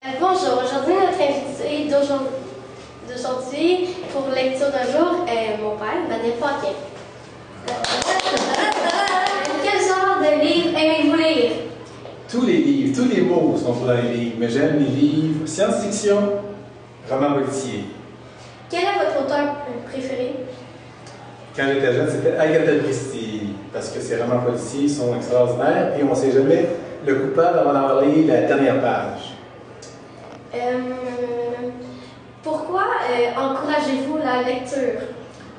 Bonjour, aujourd'hui notre invité d'aujourd'hui pour lecture d'un jour est mon père, Daniel Paquin. Quel genre de livre aimez-vous lire? Tous les livres, tous les mots sont dans les livres, mais j'aime les livres science-fiction, romans policiers. Quel est votre auteur préféré? Quand j'étais jeune, c'était Agatha Christie, parce que ses romans policiers sont extraordinaires et on ne sait jamais le coupable avant d'avoir lu la dernière page. Pourquoi encouragez-vous la lecture?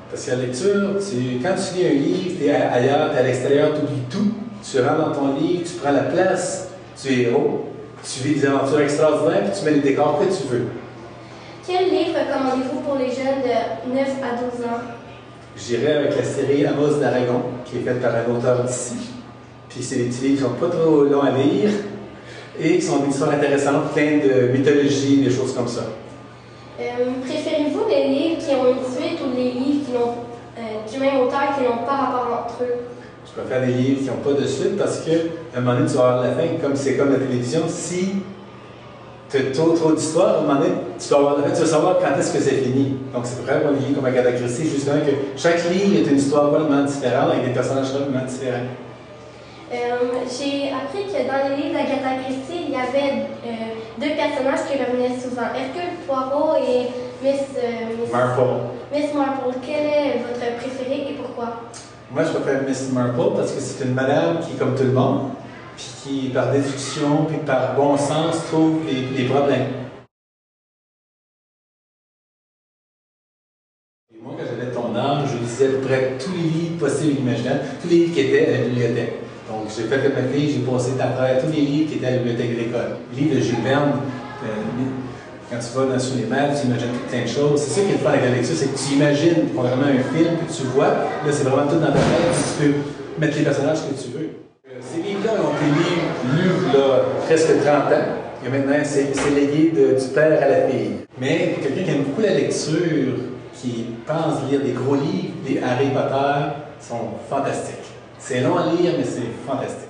Parce que la lecture, quand tu lis un livre, tu es ailleurs, tu es à l'extérieur, tu oublies tout. Tu rentres dans ton livre, tu prends la place du héros, tu vis des aventures extraordinaires, puis tu mets les décors que tu veux. Quel livre recommandez-vous pour les jeunes de 9 à 12 ans? J'irai avec la série Amos d'Aragon, qui est faite par un auteur d'ici. Puis c'est des petits livres qui ne sont pas trop longs à lire et qui sont des histoires intéressantes, plein de mythologie, des choses comme ça. Préférez-vous les livres qui ont une suite ou les livres du même auteur qui n'ont pas rapport entre eux? Je préfère des livres qui n'ont pas de suite parce qu'à un moment donné, tu vas avoir la fin, comme c'est comme la télévision. Si tu as trop d'histoires, à un moment donné, tu vas avoir la fin, tu vas savoir quand est-ce que c'est fini. Donc c'est vraiment un livre comme Agatha Christie, justement que chaque livre est une histoire complètement différente, avec des personnages complètement différents. J'ai appris que dans les livres d'Agatha Christie, il y avait deux personnages qui revenaient souvent, Hercule Poirot et Miss Marple. Miss Marple. Quel est votre préféré et pourquoi? Moi, je préfère Miss Marple parce que c'est une madame qui est comme tout le monde, puis qui, par déduction, puis par bon sens, trouve les problèmes. Et moi, quand j'avais ton âge, je lisais à peu près tous les livres possibles et imaginables, tous les livres qui étaient à la bibliothèque. Donc, j'ai fait comme ma fille, j'ai passé à travers tous les livres qui étaient à la bibliothèque de l'école. Les livres de Jules Verne, quand tu vas sous les mers, tu imagines plein de choses. C'est ça qui est le fun avec la lecture, c'est que tu imagines vraiment un film que tu vois. Là, c'est vraiment tout dans ta tête, puis tu peux mettre les personnages que tu veux. Ces livres-là ont été lus presque 30 ans. Et maintenant, c'est légué du père à la fille. Mais pour quelqu'un qui aime beaucoup la lecture, qui pense lire des gros livres, les Harry Potter sont fantastiques. C'est long à lire, mais c'est fantastique.